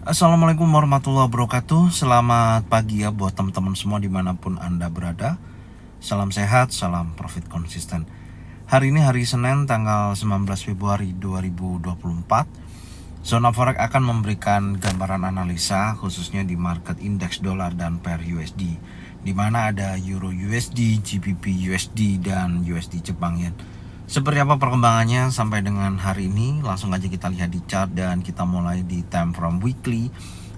Assalamualaikum warahmatullahi wabarakatuh. Selamat pagi ya buat teman-teman semua dimanapun Anda berada. Salam sehat, salam profit konsisten. Hari ini hari Senin tanggal 19 Februari 2024. Zona Forex akan memberikan gambaran analisa khususnya di market indeks dolar dan pair USD, di mana ada Euro USD, GBP USD, dan USD Jepang Yen. Seperti apa perkembangannya sampai dengan hari ini? Langsung aja kita lihat di chart dan kita mulai di time frame weekly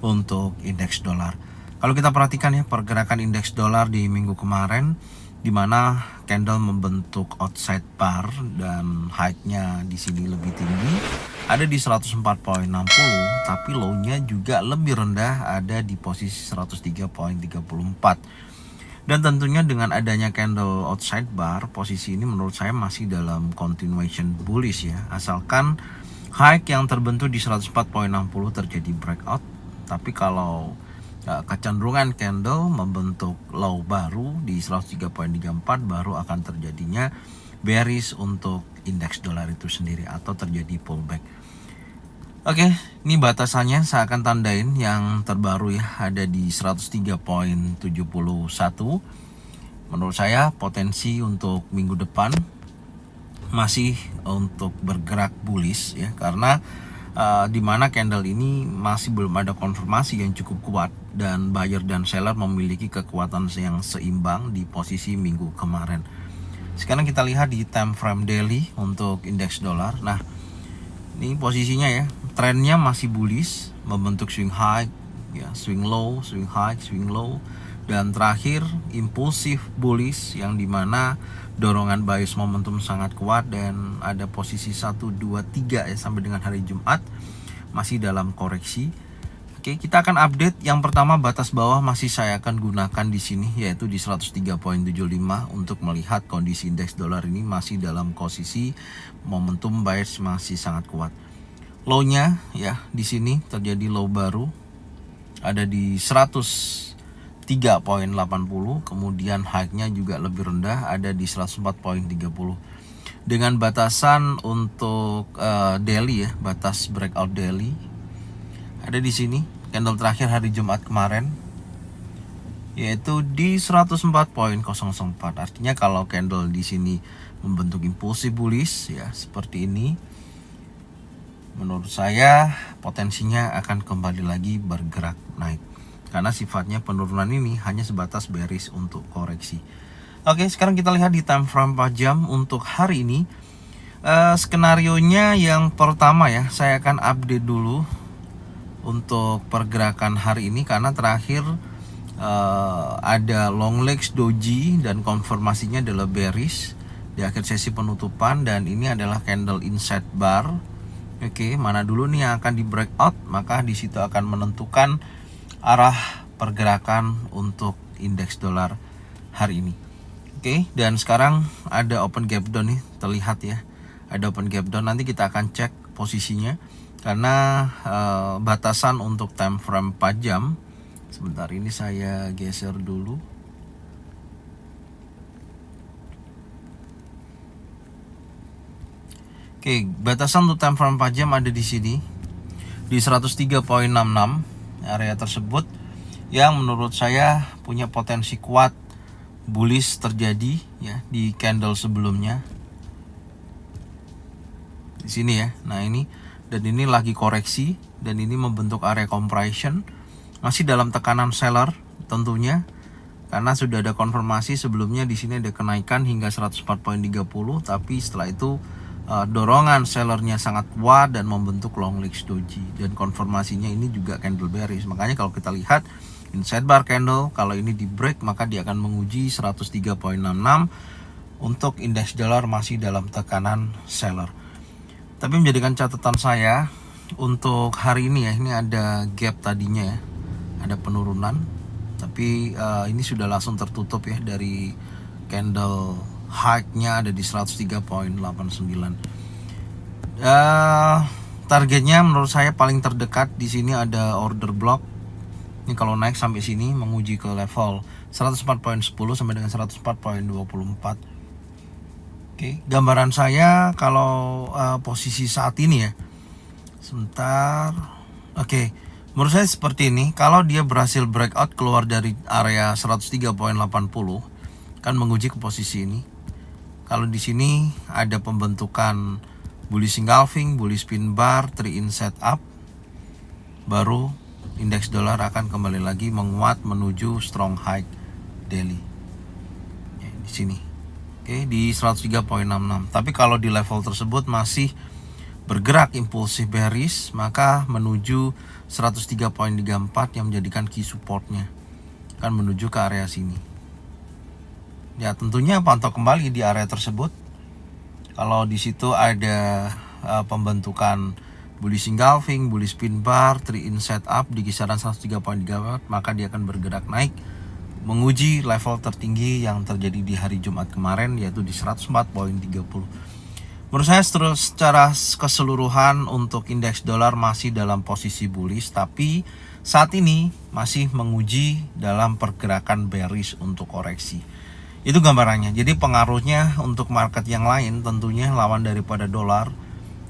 untuk indeks dolar. Kalau kita perhatikan ya pergerakan indeks dolar di minggu kemarin, di mana candle membentuk outside bar dan high-nya di sini lebih tinggi, ada di 104.60, tapi low-nya juga lebih rendah, ada di posisi 103.34. Dan tentunya dengan adanya candle outside bar, posisi ini menurut saya masih dalam continuation bullish ya. Asalkan high yang terbentuk di 104.60 terjadi breakout. Tapi kalau kecenderungan candle membentuk low baru di 103.34, baru akan terjadinya bearish untuk indeks dolar itu sendiri atau terjadi pullback. Oke, ini batasannya saya akan tandain yang terbaru ya, ada di 103.71. Menurut saya potensi untuk minggu depan masih untuk bergerak bullish ya, karena di mana candle ini masih belum ada konfirmasi yang cukup kuat dan buyer dan seller memiliki kekuatan yang seimbang di posisi minggu kemarin. Sekarang kita lihat di time frame daily untuk indeks dolar. Nah, ini posisinya ya, trennya masih bullish, membentuk swing high, ya, swing low, swing high, swing low, dan terakhir impulsif bullish yang dimana dorongan bias momentum sangat kuat dan ada posisi 1, 2, 3 ya sampai dengan hari Jumat masih dalam koreksi. Oke, kita akan update. Yang pertama, batas bawah masih saya akan gunakan di sini yaitu di 103.75 untuk melihat kondisi indeks dolar ini masih dalam posisi momentum buyers masih sangat kuat. Low-nya ya di sini terjadi low baru ada di 103.80, kemudian high-nya juga lebih rendah ada di 104.30. Dengan batasan untuk daily ya, batas breakout daily ada di sini, candle terakhir hari Jumat kemarin yaitu di 104.004. Artinya kalau candle di sini membentuk impulsif bullish ya seperti ini, menurut saya potensinya akan kembali lagi bergerak naik karena sifatnya penurunan ini hanya sebatas bearish untuk koreksi. Oke, sekarang kita lihat di time frame 4 jam untuk hari ini. Skenarionya yang pertama ya, saya akan update dulu untuk pergerakan hari ini karena terakhir ada long legs doji dan konfirmasinya adalah bearish di akhir sesi penutupan, dan ini adalah candle inside bar. Oke, mana dulu nih yang akan di breakout, maka di situ akan menentukan arah pergerakan untuk indeks dolar hari ini. Oke, dan sekarang ada open gap down nih, terlihat ya. Ada open gap down, nanti kita akan cek posisinya karena batasan untuk time frame 4 jam. Sebentar, ini saya geser dulu. Oke, batasan untuk time frame 4 jam ada di sini di 103.66 area tersebut yang menurut saya punya potensi kuat bullish terjadi ya di candle sebelumnya. Di sini ya. Nah, ini dan ini lagi koreksi dan ini membentuk area compression masih dalam tekanan seller tentunya karena sudah ada konfirmasi sebelumnya di sini ada kenaikan hingga 104.30, tapi setelah itu dorongan sellernya sangat kuat dan membentuk long legs doji dan konfirmasinya ini juga candle bearish. Makanya kalau kita lihat inside bar candle, kalau ini di break maka dia akan menguji 103.66 untuk indeks dolar masih dalam tekanan seller. Tapi menjadikan catatan saya untuk hari ini ya, ini ada gap tadinya ya, ada penurunan, tapi ini sudah langsung tertutup ya dari candle high-nya ada di 103.89. Targetnya menurut saya paling terdekat di sini ada order block. Ini kalau naik sampai sini menguji ke level 104.10 sampai dengan 104.24. Oke, gambaran saya kalau posisi saat ini ya. Sebentar. Oke, Menurut saya seperti ini, kalau dia berhasil breakout keluar dari area 103.80 kan menguji ke posisi ini. Kalau di sini ada pembentukan bullish engulfing, bullish pin bar, 3 in setup, baru indeks dolar akan kembali lagi menguat menuju strong high daily. Ya, di sini. Oke, di 103.66. Tapi kalau di level tersebut masih bergerak impulsif bearish, maka menuju 103.34 yang menjadikan key supportnya akan menuju ke area sini. Ya, tentunya pantau kembali di area tersebut. Kalau di situ ada pembentukan bullish engulfing, bullish pin bar, 3 in setup di kisaran 103.34, maka dia akan bergerak naik menguji level tertinggi yang terjadi di hari Jumat kemarin, yaitu di 104.30. Menurut saya secara keseluruhan untuk indeks dolar masih dalam posisi bullish, tapi saat ini masih menguji dalam pergerakan bearish untuk koreksi. Itu gambarannya. Jadi pengaruhnya untuk market yang lain, tentunya lawan daripada dolar,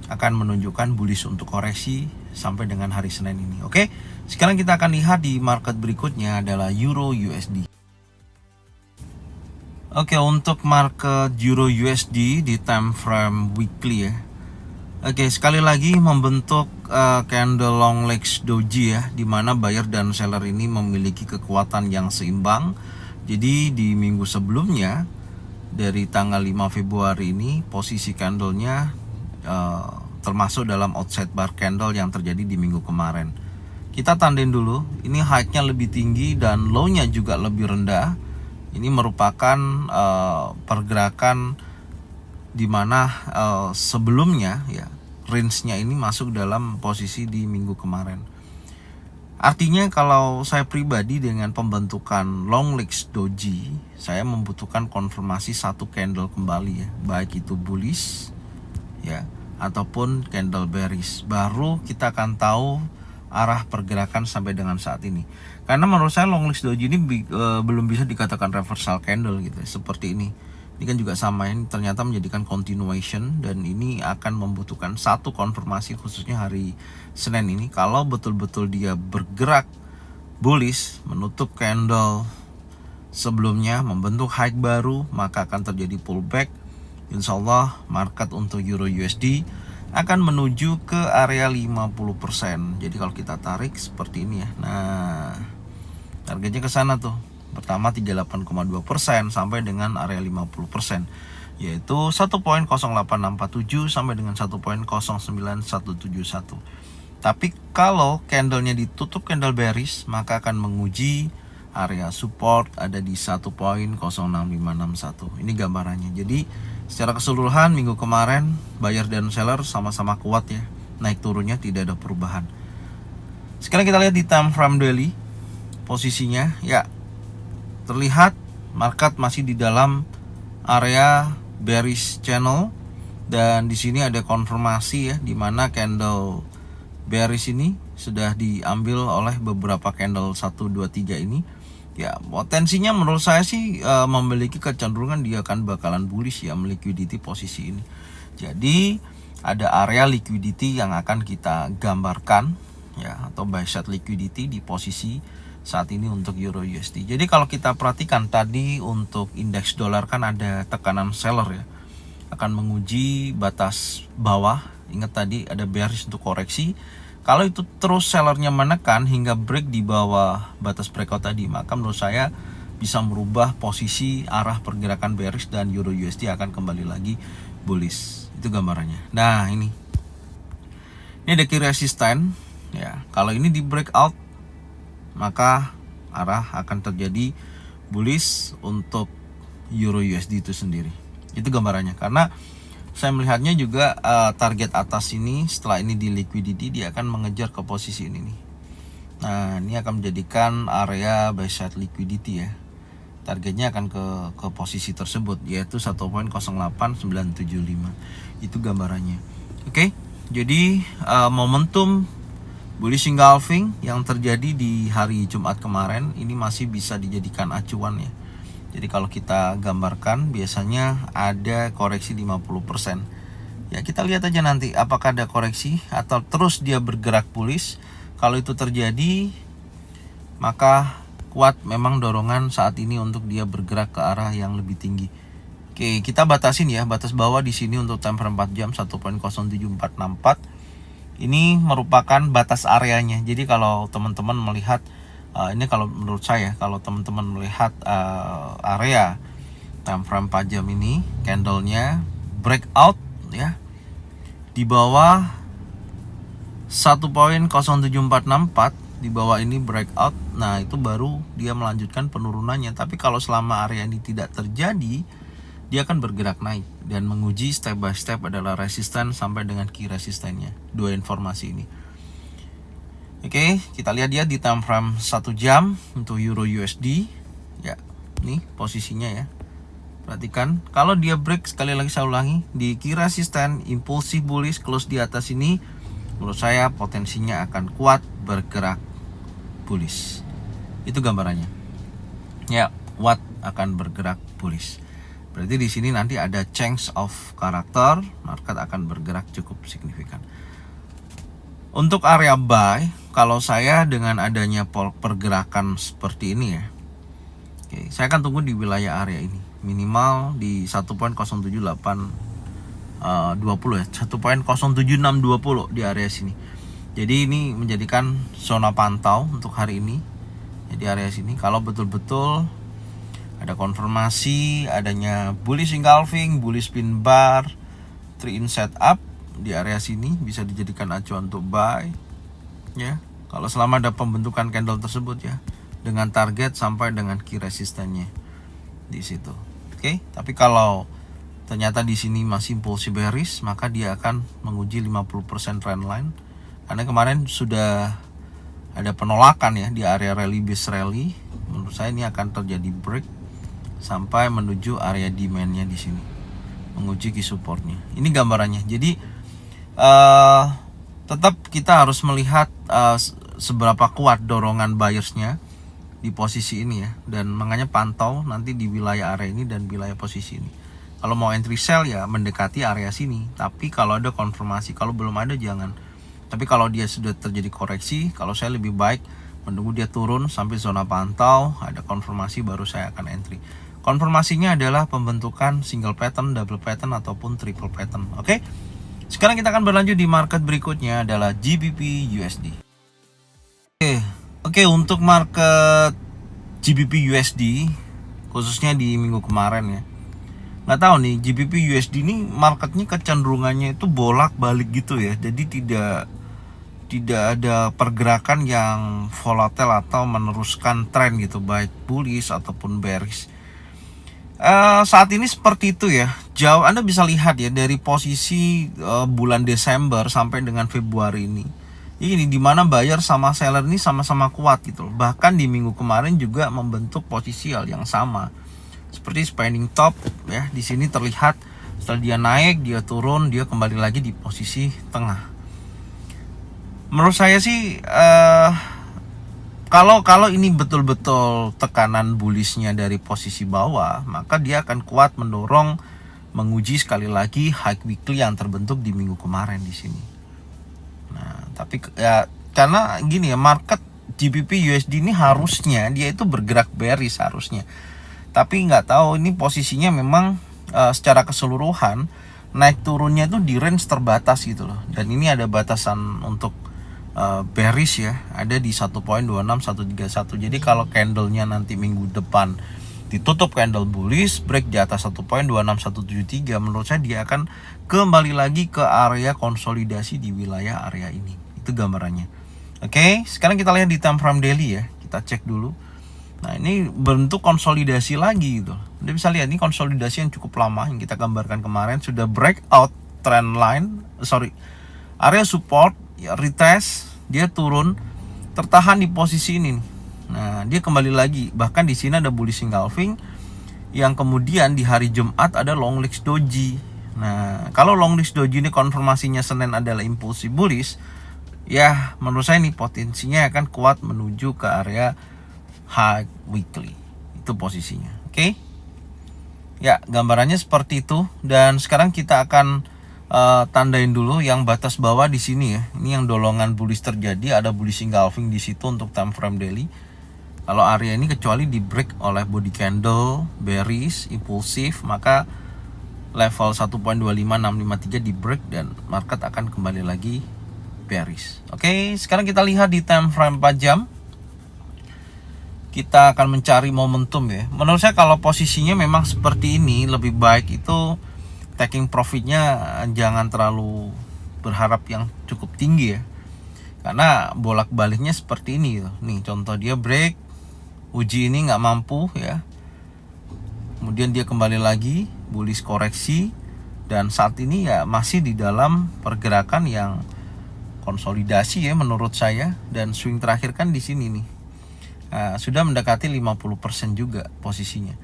akan menunjukkan bullish untuk koreksi sampai dengan hari Senin ini. Oke, sekarang kita akan lihat di market berikutnya adalah Euro USD. Oke, untuk market Euro USD di time frame weekly ya. Oke, sekali lagi membentuk candle long legs doji ya, di mana buyer dan seller ini memiliki kekuatan yang seimbang. Jadi di minggu sebelumnya dari tanggal 5 Februari ini posisi candlenya termasuk dalam outside bar candle yang terjadi di minggu kemarin. Kita tandain dulu, ini high-nya lebih tinggi dan low-nya juga lebih rendah. Ini merupakan pergerakan di mana sebelumnya ya range-nya ini masuk dalam posisi di minggu kemarin. Artinya kalau saya pribadi dengan pembentukan long legs doji, saya membutuhkan konfirmasi satu candle kembali ya, baik itu bullish ya ataupun candle bearish. Baru kita akan tahu arah pergerakan sampai dengan saat ini. Karena menurut saya long legs doji ini belum bisa dikatakan reversal candle gitu ya, seperti ini. Ini kan juga sama, ini ternyata menjadikan continuation dan ini akan membutuhkan satu konfirmasi khususnya hari Senin ini. Kalau betul-betul dia bergerak bullish, menutup candle sebelumnya, membentuk high baru, maka akan terjadi pullback. Insya Allah market untuk Euro USD akan menuju ke area 50%. Jadi kalau kita tarik seperti ini ya. Nah, targetnya ke sana tuh. Pertama 38,2% sampai dengan area 50%, yaitu 1.0867 sampai dengan 1.09171. Tapi kalau candlenya ditutup candle bearish, maka akan menguji area support ada di 1.06561. Ini gambarannya. Jadi secara keseluruhan minggu kemarin buyer dan seller sama-sama kuat ya, naik turunnya tidak ada perubahan. Sekarang kita lihat di time frame daily posisinya ya. Terlihat market masih di dalam area bearish channel dan di sini ada konfirmasi ya, di mana candle bearish ini sudah diambil oleh beberapa candle 1 2 3 ini. Ya, potensinya menurut saya sih memiliki kecenderungan dia akan bakalan bullish ya, meliquidity posisi ini. Jadi ada area liquidity yang akan kita gambarkan ya, atau buy side liquidity di posisi saat ini untuk Euro USD. Jadi kalau kita perhatikan tadi untuk indeks dolar kan ada tekanan seller ya, akan menguji batas bawah. Ingat tadi ada bearish untuk koreksi. Kalau itu terus sellernya menekan hingga break di bawah batas breakout tadi, maka menurut saya bisa merubah posisi arah pergerakan bearish dan Euro USD akan kembali lagi bullish. Itu gambarannya. Nah, ini ada key resistance ya. Kalau ini di breakout, maka arah akan terjadi bullish untuk Euro USD itu sendiri. Itu gambarannya. Karena saya melihatnya juga target atas ini setelah ini di liquidity dia akan mengejar ke posisi ini nih. Nah, ini akan menjadikan area buy side liquidity ya. Targetnya akan ke posisi tersebut, yaitu 1.08975. Itu gambarannya. Oke. Jadi momentum bullish engulfing yang terjadi di hari Jumat kemarin ini masih bisa dijadikan acuan ya. Jadi kalau kita gambarkan biasanya ada koreksi 50%. Ya kita lihat aja nanti apakah ada koreksi atau terus dia bergerak bullish. Kalau itu terjadi, maka kuat memang dorongan saat ini untuk dia bergerak ke arah yang lebih tinggi. Oke, kita batasin ya, batas bawah di sini untuk time frame 4 jam 1.07464. Ini merupakan batas areanya. Jadi kalau teman-teman melihat ini, kalau menurut saya, kalau teman-teman melihat area time frame 4 jam ini, candlenya breakout ya di bawah 1.07464, di bawah ini breakout. Nah, itu baru dia melanjutkan penurunannya. Tapi kalau selama area ini tidak terjadi, dia akan bergerak naik dan menguji step by step adalah resisten sampai dengan key resistennya. Dua informasi ini. Oke, kita lihat dia di time frame 1 jam untuk Euro USD. Ya, ini posisinya ya. Perhatikan, kalau dia break, sekali lagi saya ulangi, di key resisten impulsif bullish close di atas ini, menurut saya potensinya akan kuat bergerak bullish. Itu gambarannya. Ya, kuat akan bergerak bullish. Berarti di sini nanti ada change of karakter, market akan bergerak cukup signifikan. Untuk area buy, kalau saya dengan adanya pergerakan seperti ini ya, oke, saya akan tunggu di wilayah area ini, minimal di 1.07820 ya, 1.07620 di area sini. Jadi ini menjadikan zona pantau untuk hari ini ya, di area sini. Kalau betul-betul ada konfirmasi adanya bullish engulfing, bullish pin bar, 3-in setup di area sini, bisa dijadikan acuan untuk buy ya. Kalau selama ada pembentukan candle tersebut ya, dengan target sampai dengan key resistennya di situ. Oke, tapi kalau ternyata di sini masih impulsif bearish, maka dia akan menguji 50% trend line. Karena kemarin sudah ada penolakan ya di area rally base rally. Menurut saya ini akan terjadi break sampai menuju area demand-nya di sini, menguji key supportnya. Ini gambarannya. Jadi tetap kita harus melihat seberapa kuat dorongan buyersnya di posisi ini ya, dan makanya pantau nanti di wilayah area ini dan wilayah posisi ini. Kalau mau entry sell ya mendekati area sini, tapi kalau ada konfirmasi, kalau belum ada jangan. Tapi kalau dia sudah terjadi koreksi, kalau saya lebih baik menunggu dia turun sampai zona pantau, ada konfirmasi baru saya akan entry. Konfirmasinya adalah pembentukan single pattern, double pattern ataupun triple pattern. Oke. Sekarang kita akan berlanjut di market berikutnya adalah GBP USD. Oke, untuk market GBP USD khususnya di minggu kemarin ya, nggak tahu nih, GBP USD ini marketnya kecenderungannya itu bolak-balik gitu ya. Jadi tidak ada pergerakan yang volatile atau meneruskan tren gitu, baik bullish ataupun bearish. Saat ini seperti itu ya. Jauh Anda bisa lihat ya dari posisi bulan Desember sampai dengan Februari ini. Ini dimana buyer sama seller ini sama-sama kuat gitu loh. Bahkan di minggu kemarin juga membentuk posisi hal yang sama. Seperti spending top ya, di sini terlihat setelah dia naik, dia turun, dia kembali lagi di posisi tengah. Menurut saya sih kalau ini betul-betul tekanan bullishnya dari posisi bawah, maka dia akan kuat mendorong, menguji sekali lagi high weekly yang terbentuk di minggu kemarin di sini. Nah, tapi ya karena gini ya, market GBP USD ini harusnya dia itu bergerak bearish harusnya. Tapi nggak tahu, ini posisinya memang secara keseluruhan naik turunnya itu di range terbatas gitu loh. Dan ini ada batasan untuk bearish ya, ada di 1.26131. Jadi kalau candlenya nanti minggu depan ditutup candle bullish, break di atas 1.26173, menurut saya dia akan kembali lagi ke area konsolidasi di wilayah area ini. Itu gambarannya. Oke, sekarang kita lihat di time frame daily ya. Kita cek dulu. Nah, ini bentuk konsolidasi lagi gitu. Anda bisa lihat ini konsolidasi yang cukup lama yang kita gambarkan kemarin, sudah breakout trend line, area support ya, retest, dia turun, tertahan di posisi ini nih. Nah, dia kembali lagi. Bahkan di sini ada bullish engulfing yang kemudian di hari Jumat ada long legs doji. Nah, kalau long legs doji ini konfirmasinya Senin adalah impulsif bullish, ya menurut saya ini potensinya akan kuat menuju ke area high weekly. Itu posisinya. Oke. Ya, gambarannya seperti itu. Dan sekarang kita akan tandain dulu yang batas bawah di sini ya. Ini yang dolongan bullish terjadi, ada bullish engulfing di situ untuk time frame daily. Kalau area ini kecuali di break oleh body candle bearish impulsif, maka level 1.25653 di break dan market akan kembali lagi bearish. Oke, sekarang kita lihat di time frame 4 jam. Kita akan mencari momentum ya. Menurut saya kalau posisinya memang seperti ini, lebih baik itu taking profitnya jangan terlalu berharap yang cukup tinggi ya, karena bolak-baliknya seperti ini tuh. Nih contoh dia break, uji ini nggak mampu ya, kemudian dia kembali lagi bullish koreksi, dan saat ini ya masih di dalam pergerakan yang konsolidasi ya menurut saya, dan swing terakhir kan di sini nih. Sudah mendekati 50% juga posisinya.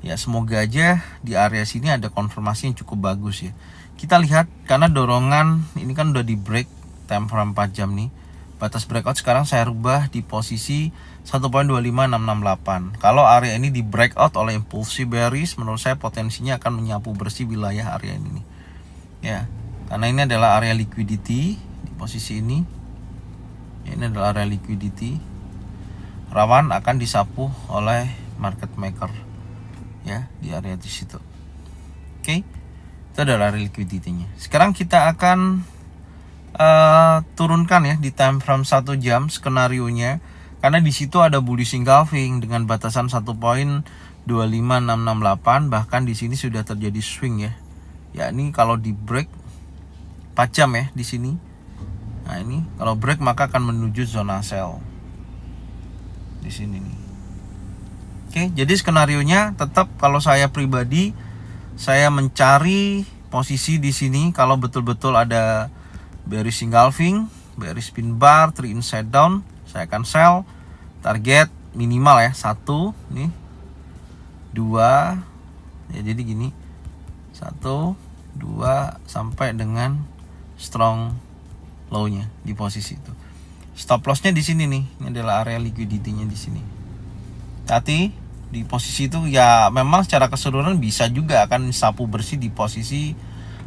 Ya semoga aja di area sini ada konfirmasi yang cukup bagus ya. Kita lihat karena dorongan ini kan udah di break time frame 4 jam nih. Batas breakout sekarang saya rubah di posisi 1.25668. Kalau area ini di breakout oleh impulsi bearish, menurut saya potensinya akan menyapu bersih wilayah area ini nih. Ya, karena ini adalah area liquidity di posisi ini. Ini adalah area liquidity. Rawan akan disapu oleh market maker ya di area di situ. Oke. Itu adalah liquidity-nya. Sekarang kita akan turunkan ya di time frame 1 jam skenario-nya, karena di situ ada bullish engulfing dengan batasan 1.25668, bahkan di sini sudah terjadi swing ya. Ya ini kalau di break 4 jam ya di sini. Nah, ini kalau break maka akan menuju zona sell. Di sini nih. Oke, jadi skenarionya tetap kalau saya pribadi, saya mencari posisi di sini kalau betul-betul ada bearish engulfing, bearish pin bar, 3 inside down, saya akan sell. Target minimal ya 1 nih, 2 ya, jadi gini 1, 2 sampai dengan strong low-nya di posisi itu. Stop loss-nya di sini nih. Ini adalah area liquidity-nya di sini. Hati di posisi itu ya, memang secara keseluruhan bisa juga akan sapu bersih di posisi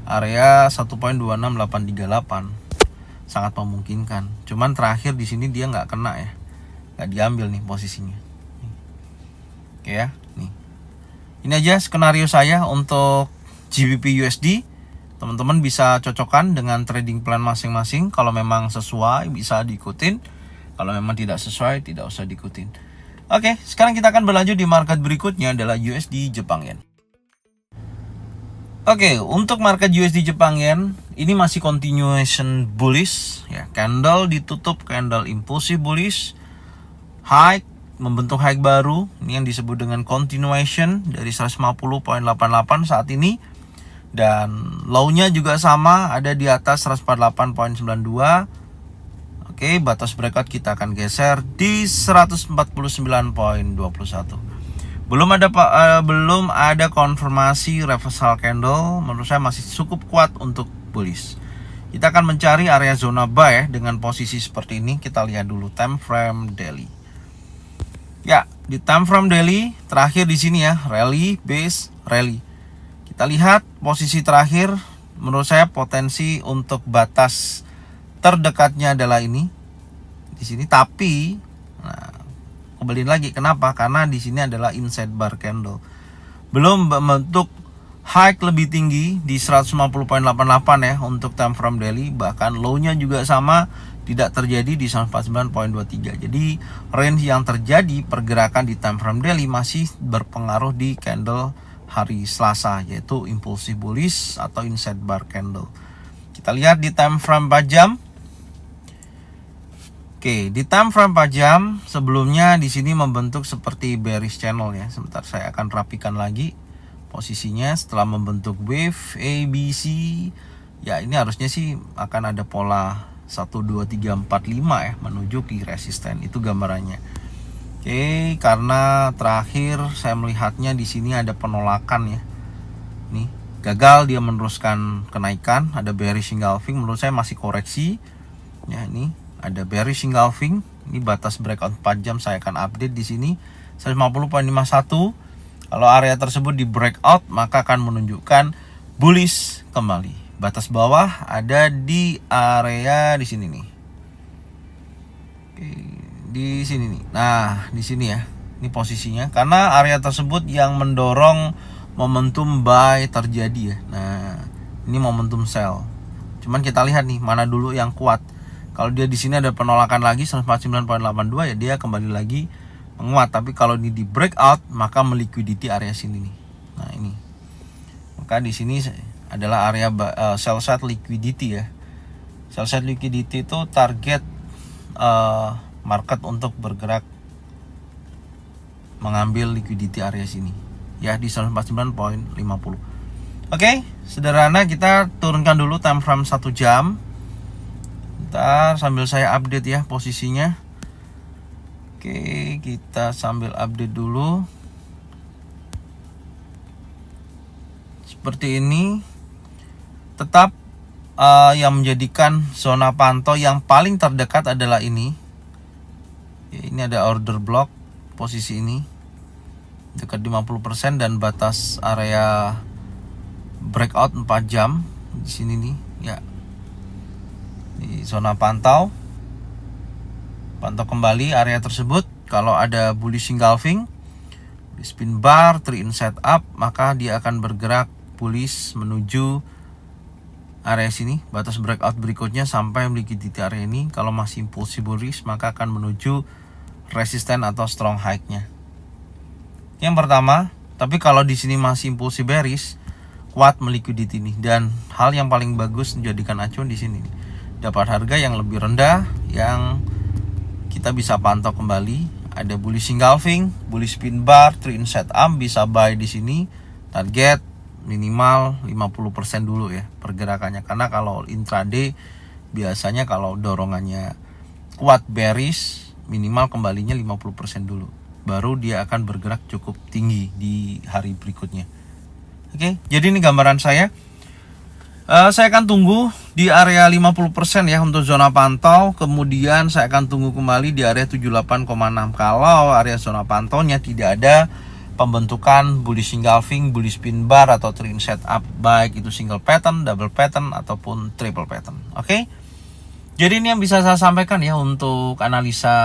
area 1.26838. Sangat memungkinkan. Cuman terakhir di sini dia nggak kena ya. Nggak diambil nih posisinya. Oke ya, nih. Ini aja skenario saya untuk GBP USD. Teman-teman bisa cocokkan dengan trading plan masing-masing. Kalau memang sesuai bisa diikutin, kalau memang tidak sesuai tidak usah diikutin. Oke, sekarang kita akan berlanjut di market berikutnya adalah USD Jepang Yen. Oke, untuk market USD Jepang Yen ini masih continuation bullish ya. Candle ditutup candle impulsif bullish, high membentuk high baru. Ini yang disebut dengan continuation dari 150.88 saat ini. Dan low-nya juga sama, ada di atas 148.92. Oke, batas breakout kita akan geser di 149.21. Belum ada konfirmasi reversal candle. Menurut saya masih cukup kuat untuk bullish. Kita akan mencari area zona buy ya, dengan posisi seperti ini. Kita lihat dulu time frame daily. Ya, di time frame daily terakhir di sini ya, rally base rally. Kita lihat posisi terakhir, menurut saya potensi untuk batas terdekatnya adalah ini di sini. Tapi, nah, kembali lagi kenapa? Karena di sini adalah inside bar candle, belum membentuk high lebih tinggi di 150.88 ya untuk time frame daily. Bahkan low-nya juga sama, tidak terjadi di 149.23. Jadi range yang terjadi pergerakan di time frame daily masih berpengaruh di candle hari Selasa, yaitu impulsif bullish atau inside bar candle. Kita lihat di time frame 4 jam. Oke, di time frame 4 jam sebelumnya di sini membentuk seperti bearish channel ya. Sebentar saya akan rapikan lagi posisinya setelah membentuk wave ABC. Ya, ini harusnya sih akan ada pola 1 2 3 4 5 ya menuju ke resisten. Itu gambarannya. Oke, karena terakhir saya melihatnya di sini ada penolakan ya. Nih, gagal dia meneruskan kenaikan, ada bearish engulfing, menurut saya masih koreksi. Ya, ini ada bearish engulfing. Ini batas breakout 4 jam saya akan update di sini 150.51. Kalau area tersebut di breakout maka akan menunjukkan bullish kembali. Batas bawah ada di area di sini nih. Oke, di sini nih. Nah, di sini ya. Ini posisinya karena area tersebut yang mendorong momentum buy terjadi ya. Nah, ini momentum sell. Cuman kita lihat nih mana dulu yang kuat. Kalau dia di sini ada penolakan lagi 149.82 ya dia kembali lagi menguat. Tapi kalau ini di breakout maka meliquidity area sini nih. Nah, ini. Maka di sini adalah area sell side liquidity ya. Sell side liquidity itu target market untuk bergerak mengambil liquidity area sini ya di 149.50. Oke, sederhana kita turunkan dulu time frame 1 jam. Ntar sambil saya update ya posisinya. Oke, kita sambil update dulu. Seperti ini. Tetap yang menjadikan zona pantau yang paling terdekat adalah ini. Ini ada order block posisi ini dekat 50% dan batas area breakout 4 jam di sini nih ya. Di zona pantau kembali area tersebut. Kalau ada bullish engulfing, spin bar, 3 in setup, maka dia akan bergerak bullish menuju area sini, batas breakout berikutnya sampai liquidity area ini. Kalau masih impulsive bullish maka akan menuju resisten atau strong high-nya. Yang pertama, tapi kalau di sini masih impulsive bearish, kuat meliquidity ini. Dan hal yang paling bagus menjadikan acuan di sini, dapat harga yang lebih rendah yang kita bisa pantau kembali. Ada bullish engulfing, bullish spin bar, 3 in setup, bisa buy di sini. Target minimal 50% dulu ya pergerakannya, karena kalau intraday biasanya kalau dorongannya kuat bearish minimal kembalinya 50% dulu, baru dia akan bergerak cukup tinggi di hari berikutnya. Oke, jadi ini gambaran saya. Saya akan tunggu di area 50% ya untuk zona pantau. Kemudian saya akan tunggu kembali di area 78,6 kalau area zona pantaunya tidak ada pembentukan bullish engulfing, bullish spin bar atau 3 in setup, baik itu single pattern, double pattern ataupun triple pattern. Oke. Jadi ini yang bisa saya sampaikan ya untuk analisa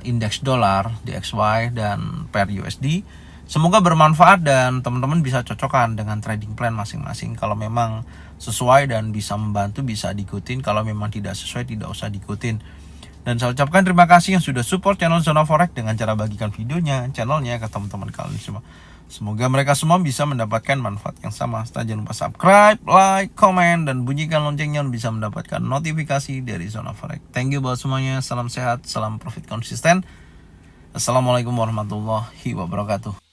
indeks dolar, DXY dan pair USD. Semoga bermanfaat dan teman-teman bisa cocokkan dengan trading plan masing-masing. Kalau memang sesuai dan bisa membantu bisa diikutin, kalau memang tidak sesuai tidak usah diikutin. Dan saya ucapkan terima kasih yang sudah support channel Zona Forex dengan cara bagikan videonya, channelnya ke teman-teman kalian semua. Semoga mereka semua bisa mendapatkan manfaat yang sama. Jangan lupa subscribe, like, comment, dan bunyikan loncengnya untuk bisa mendapatkan notifikasi dari Zona Forex. Thank you buat semuanya. Salam sehat, salam profit konsisten. Assalamualaikum warahmatullahi wabarakatuh.